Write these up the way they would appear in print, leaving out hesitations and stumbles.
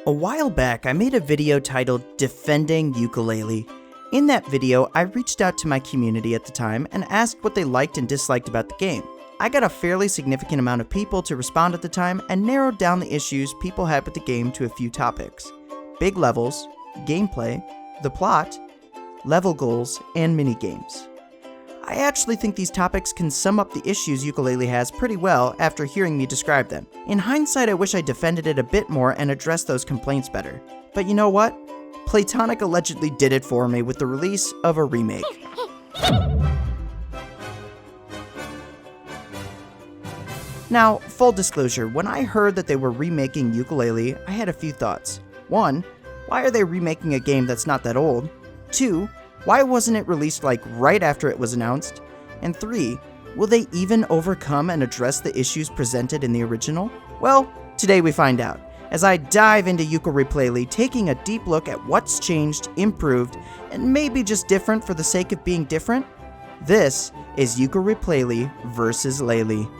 A while back, I made a video titled Defending Yooka Laylee. In that video, I reached out to my community at the time and asked what they liked and disliked about the game. I got a fairly significant amount of people to respond at the time and narrowed down the issues people had with the game to a few topics: big levels, gameplay, the plot, level goals, and minigames. I actually think these topics can sum up the issues Yooka Laylee has pretty well after hearing me describe them. In hindsight, I wish I defended it a bit more and addressed those complaints better. But you know what? Playtonic allegedly did it for me with the release of a remake. Now, full disclosure, when I heard that they were remaking Yooka Laylee, I had a few thoughts. 1. Why are they remaking a game that's not that old? 2. Why wasn't it released right after it was announced? And 3. Will they even overcome and address the issues presented in the original? Well, today we find out, as I dive into Yooka Replaylee, taking a deep look at what's changed, improved, and maybe just different for the sake of being different. This is Yooka Replaylee Vs Laylee.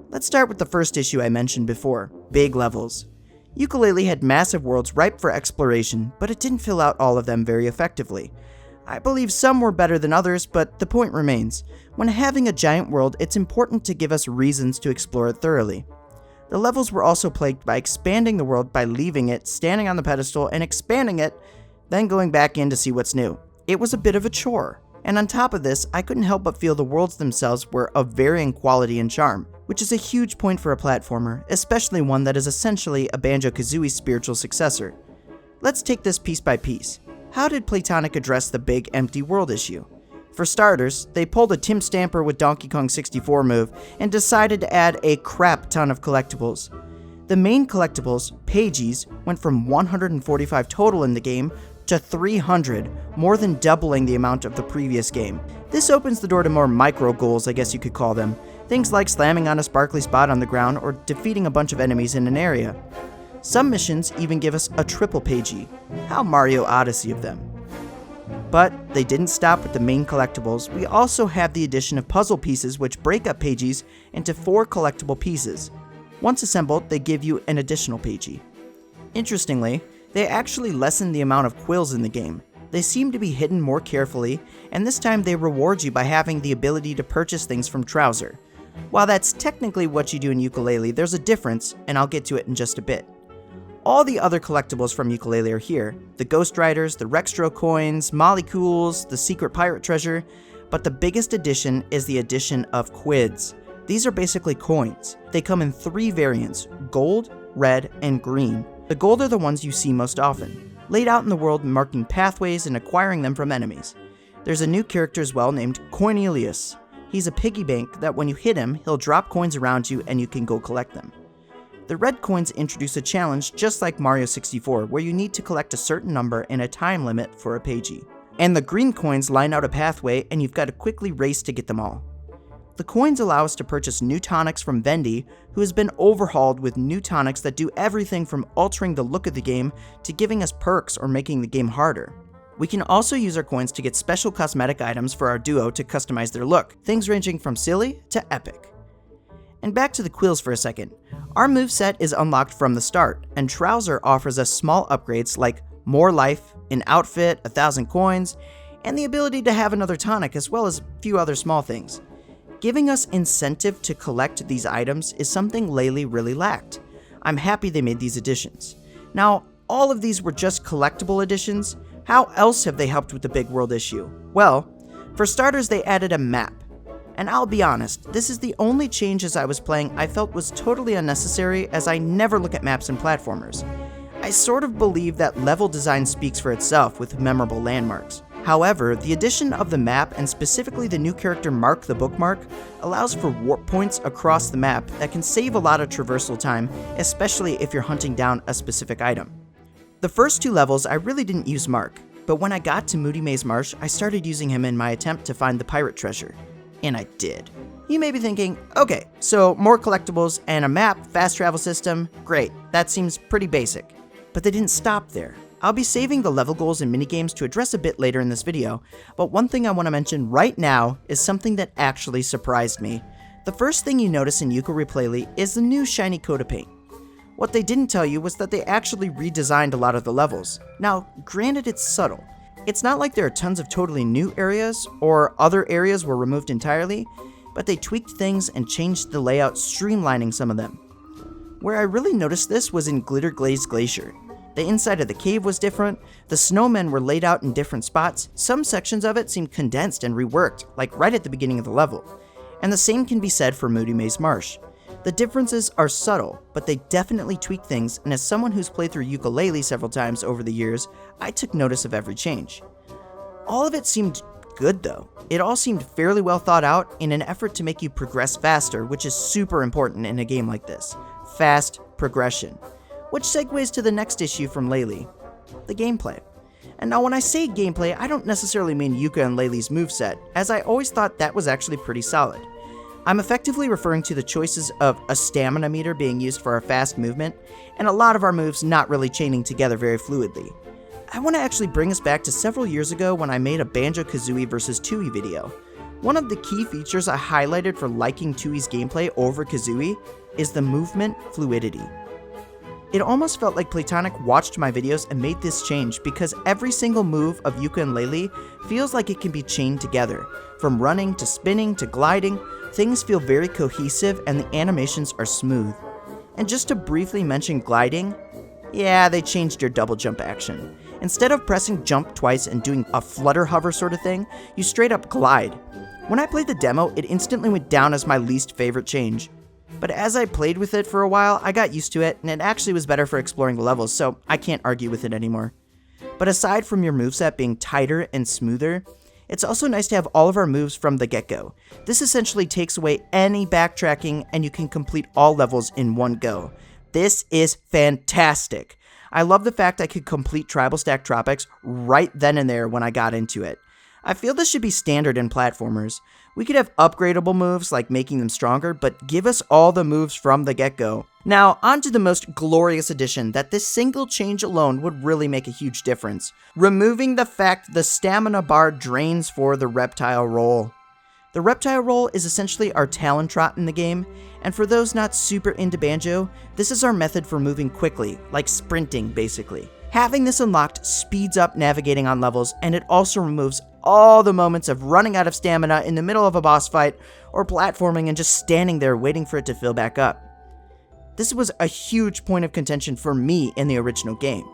Let's start with the first issue I mentioned before, big levels. Yooka Laylee had massive worlds ripe for exploration, but it didn't fill out all of them very effectively. I believe some were better than others, but the point remains. When having a giant world, it's important to give us reasons to explore it thoroughly. The levels were also plagued by expanding the world by leaving it, standing on the pedestal, and expanding it, then going back in to see what's new. It was a bit of a chore. And on top of this, I couldn't help but feel the worlds themselves were of varying quality and charm, which is a huge point for a platformer, especially one that is essentially a Banjo Kazooie spiritual successor. Let's take this piece by piece. How did Playtonic address the big empty world issue? For starters, they pulled a Tim Stamper with Donkey Kong 64 move and decided to add a crap ton of collectibles. The main collectibles, Pages, went from 145 total in the game to 300, more than doubling the amount of the previous game. This opens the door to more micro goals, I guess you could call them. Things like slamming on a sparkly spot on the ground or defeating a bunch of enemies in an area. Some missions even give us a triple Pagey. How Mario Odyssey of them. But they didn't stop with the main collectibles. We also have the addition of puzzle pieces which break up Pages into 4 collectible pieces. Once assembled, they give you an additional Pagey. Interestingly, they actually lessen the amount of quills in the game. They seem to be hidden more carefully, and this time they reward you by having the ability to purchase things from Trouser. While that's technically what you do in Yooka Laylee, there's a difference, and I'll get to it in just a bit. All the other collectibles from Yooka Laylee are here: the Ghost Riders, the Rextro coins, Molecules, the secret pirate treasure, but the biggest addition is the addition of Quids. These are basically coins. They come in 3 variants: gold, red, and green. The gold are the ones you see most often, laid out in the world marking pathways and acquiring them from enemies. There's a new character as well named Cornelius. He's a piggy bank that when you hit him, he'll drop coins around you and you can go collect them. The red coins introduce a challenge just like Mario 64, where you need to collect a certain number in a time limit for a Pagey. And the green coins line out a pathway and you've got to quickly race to get them all. The coins allow us to purchase new tonics from Vendy, who has been overhauled with new tonics that do everything from altering the look of the game to giving us perks or making the game harder. We can also use our coins to get special cosmetic items for our duo to customize their look, things ranging from silly to epic. And back to the quills for a second. Our moveset is unlocked from the start, and Trouser offers us small upgrades like more life, an outfit, 1,000 coins, and the ability to have another tonic as well as a few other small things. Giving us incentive to collect these items is something Laylee really lacked. I'm happy they made these additions. Now, all of these were just collectible additions. How else have they helped with the big world issue? Well, for starters, they added a map. And I'll be honest, this is the only change as I was playing I felt was totally unnecessary, as I never look at maps in platformers. I sort of believe that level design speaks for itself with memorable landmarks. However, the addition of the map, and specifically the new character Mark the Bookmark, allows for warp points across the map that can save a lot of traversal time, especially if you're hunting down a specific item. The first 2 levels I really didn't use Mark, but when I got to Moody Maze Marsh, I started using him in my attempt to find the pirate treasure. And I did. You may be thinking, okay, so more collectibles and a map, fast travel system, great, that seems pretty basic. But they didn't stop there. I'll be saving the level goals and minigames to address a bit later in this video, but one thing I want to mention right now is something that actually surprised me. The first thing you notice in Yooka Replaylee is the new shiny coat of paint. What they didn't tell you was that they actually redesigned a lot of the levels. Now, granted it's subtle. It's not like there are tons of totally new areas, or other areas were removed entirely, but they tweaked things and changed the layout, streamlining some of them. Where I really noticed this was in Glitterglaze Glacier. The inside of the cave was different, the snowmen were laid out in different spots, some sections of it seemed condensed and reworked, like right at the beginning of the level. And the same can be said for Moody Maze Marsh. The differences are subtle, but they definitely tweak things, and as someone who's played through Yooka Laylee several times over the years, I took notice of every change. All of it seemed good though. It all seemed fairly well thought out in an effort to make you progress faster, which is super important in a game like this. Fast progression. Which segues to the next issue from Laylee, the gameplay. And now when I say gameplay, I don't necessarily mean Yooka and Laylee's moveset, as I always thought that was actually pretty solid. I'm effectively referring to the choices of a stamina meter being used for our fast movement, and a lot of our moves not really chaining together very fluidly. I want to actually bring us back to several years ago when I made a Banjo Kazooie vs Threeie video. One of the key features I highlighted for liking Threeie's gameplay over Kazooie is the movement fluidity. It almost felt like Playtonic watched my videos and made this change because every single move of Yooka and Laylee feels like it can be chained together. From running to spinning to gliding, things feel very cohesive and the animations are smooth. And just to briefly mention gliding, yeah, they changed your double jump action. Instead of pressing jump twice and doing a flutter hover sort of thing, you straight up glide. When I played the demo, it instantly went down as my least favorite change. But as I played with it for a while, I got used to it, and it actually was better for exploring the levels, so I can't argue with it anymore. But aside from your moveset being tighter and smoother, it's also nice to have all of our moves from the get-go. This essentially takes away any backtracking, and you can complete all levels in one go. This is fantastic. I love the fact I could complete Tribal Stack Tropics right then and there when I got into it. I feel this should be standard in platformers. We could have upgradable moves like making them stronger, but give us all the moves from the get-go. Now, on to the most glorious addition that this single change alone would really make a huge difference. Removing the fact the stamina bar drains for the reptile roll. The reptile roll is essentially our talon trot in the game, and for those not super into Banjo, this is our method for moving quickly, like sprinting basically. Having this unlocked speeds up navigating on levels, and it also removes all the moments of running out of stamina in the middle of a boss fight, or platforming and just standing there waiting for it to fill back up. This was a huge point of contention for me in the original game.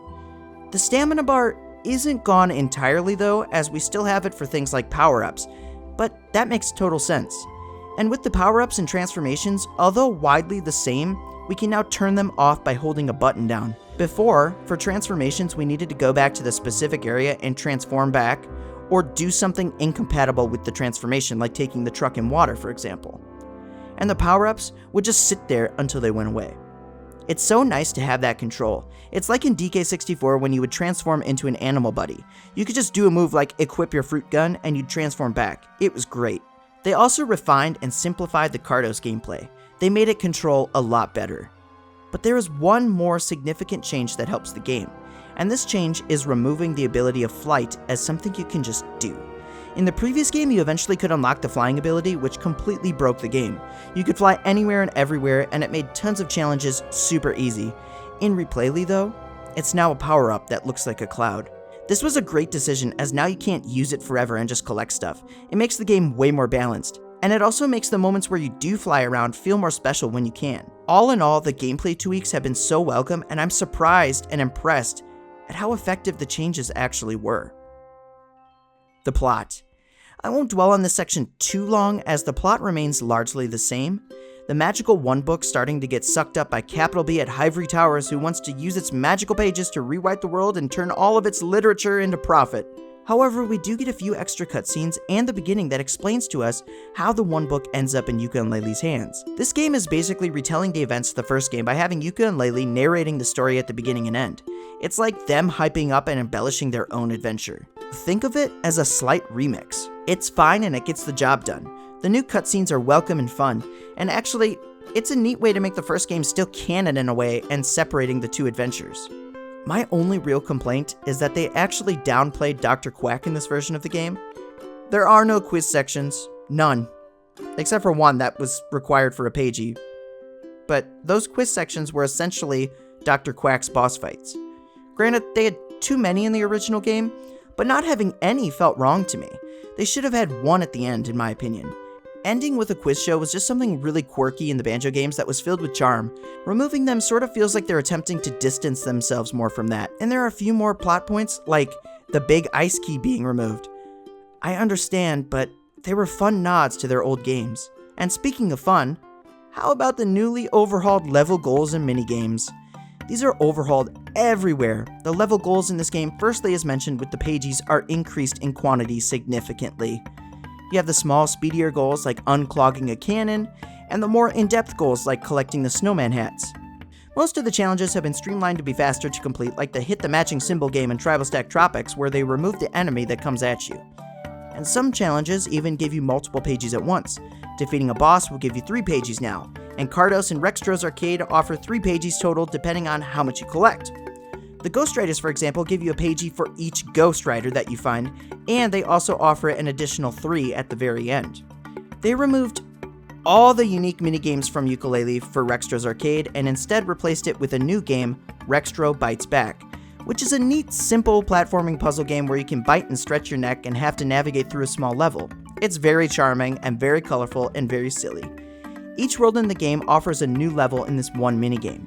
The stamina bar isn't gone entirely though, as we still have it for things like power-ups, but that makes total sense. And with the power-ups and transformations, although widely the same, we can now turn them off by holding a button down. Before, for transformations we needed to go back to the specific area and transform back, or do something incompatible with the transformation, like taking the truck in water, for example. And the power-ups would just sit there until they went away. It's so nice to have that control. It's like in DK64 when you would transform into an animal buddy. You could just do a move like equip your fruit gun and you'd transform back. It was great. They also refined and simplified the Kartos gameplay. They made it control a lot better. But there is one more significant change that helps the game, and this change is removing the ability of flight as something you can just do. In the previous game, you eventually could unlock the flying ability, which completely broke the game. You could fly anywhere and everywhere, and it made tons of challenges super easy. In Replaylee though, it's now a power-up that looks like a cloud. This was a great decision, as now you can't use it forever and just collect stuff. It makes the game way more balanced. And it also makes the moments where you do fly around feel more special when you can. All in all, the gameplay tweaks have been so welcome, and I'm surprised and impressed at how effective the changes actually were. The plot. I won't dwell on this section too long, as the plot remains largely the same. The magical one book starting to get sucked up by Capital B at Hivory Towers, who wants to use its magical pages to rewrite the world and turn all of its literature into profit. However, we do get a few extra cutscenes and the beginning that explains to us how the one book ends up in Yooka and Laylee's hands. This game is basically retelling the events of the first game by having Yooka and Laylee narrating the story at the beginning and end. It's like them hyping up and embellishing their own adventure. Think of it as a slight remix. It's fine and it gets the job done. The new cutscenes are welcome and fun, and actually, it's a neat way to make the first game still canon in a way and separating the two adventures. My only real complaint is that they actually downplayed Dr. Quack in this version of the game. There are no quiz sections, none, except for one that was required for a pagey. But those quiz sections were essentially Dr. Quack's boss fights. Granted, they had too many in the original game, but not having any felt wrong to me. They should have had one at the end, in my opinion. Ending with a quiz show was just something really quirky in the Banjo games that was filled with charm. Removing them sort of feels like they're attempting to distance themselves more from that. And there are a few more plot points, like the big ice key being removed. I understand, but they were fun nods to their old games. And speaking of fun, how about the newly overhauled level goals and minigames? These are overhauled everywhere. The level goals in this game, firstly as mentioned with the pages, are increased in quantity significantly. You have the small, speedier goals like unclogging a cannon, and the more in-depth goals like collecting the snowman hats. Most of the challenges have been streamlined to be faster to complete, like the hit the matching symbol game in Tribal Stack Tropics, where they remove the enemy that comes at you. And some challenges even give you multiple pages at once. Defeating a boss will give you 3 pages now, and Cardos and Rextro's Arcade offer 3 pages total depending on how much you collect. The Ghost Riders, for example, give you a pagey for each Ghost Rider that you find, and they also offer an additional 3 at the very end. They removed all the unique minigames from Yooka Laylee for Rextro's Arcade and instead replaced it with a new game, Rextro Bites Back, which is a neat, simple platforming puzzle game where you can bite and stretch your neck and have to navigate through a small level. It's very charming and very colorful and very silly. Each world in the game offers a new level in this one minigame.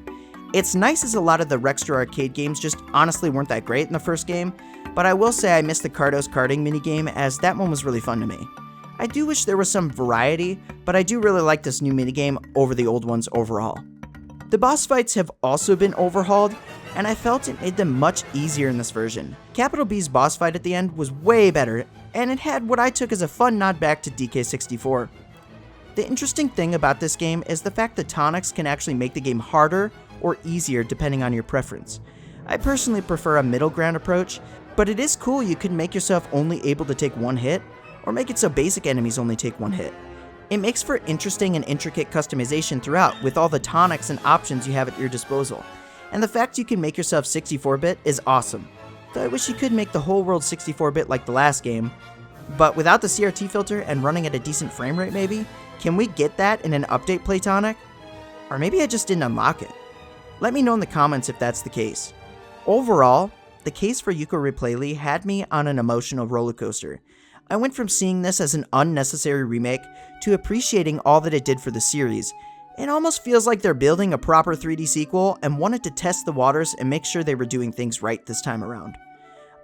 It's nice as a lot of the Rextro arcade games just honestly weren't that great in the first game, but I will say I missed the Cardos karting minigame as that one was really fun to me. I do wish there was some variety, but I do really like this new minigame over the old ones overall. The boss fights have also been overhauled, and I felt it made them much easier in this version. Capital B's boss fight at the end was way better, and it had what I took as a fun nod back to DK64. The interesting thing about this game is the fact that tonics can actually make the game harder or easier depending on your preference. I personally prefer a middle ground approach, but it is cool you can make yourself only able to take one hit, or make it so basic enemies only take one hit. It makes for interesting and intricate customization throughout with all the tonics and options you have at your disposal. And the fact you can make yourself 64-bit is awesome. Though I wish you could make the whole world 64-bit like the last game. But without the CRT filter and running at a decent frame rate maybe, can we get that in an update playtonic? Or maybe I just didn't unlock it. Let me know in the comments if that's the case. Overall, the case for Yooka Replaylee had me on an emotional roller coaster. I went from seeing this as an unnecessary remake to appreciating all that it did for the series. It almost feels like they're building a proper 3D sequel and wanted to test the waters and make sure they were doing things right this time around.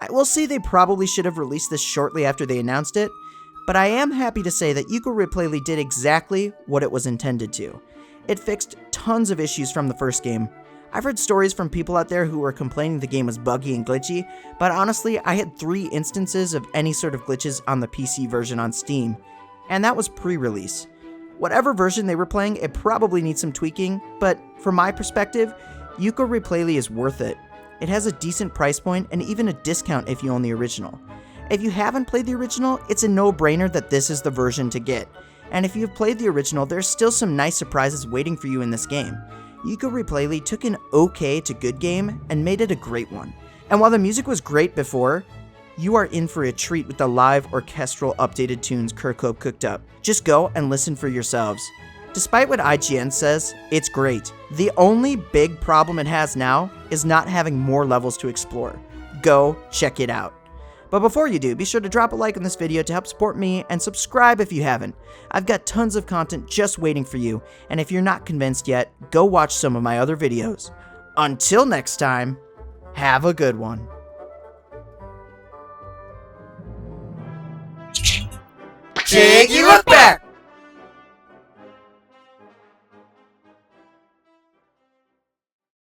I will say they probably should have released this shortly after they announced it, but I am happy to say that Yooka Replaylee did exactly what it was intended to. It fixed tons of issues from the first game. I've heard stories from people out there who were complaining the game was buggy and glitchy, but honestly, I had 3 instances of any sort of glitches on the PC version on Steam, and that was pre-release. Whatever version they were playing, it probably needs some tweaking, but from my perspective, Yooka Replaylee is worth it. It has a decent price point and even a discount if you own the original. If you haven't played the original, it's a no-brainer that this is the version to get. And if you've played the original, there's still some nice surprises waiting for you in this game. Yooka Replaylee took an okay to good game and made it a great one. And while the music was great before, you are in for a treat with the live orchestral updated tunes Kirkhope cooked up. Just go and listen for yourselves. Despite what IGN says, it's great. The only big problem it has now is not having more levels to explore. Go check it out. But before you do, be sure to drop a like on this video to help support me and subscribe if you haven't. I've got tons of content just waiting for you, and if you're not convinced yet, go watch some of my other videos. Until next time, have a good one.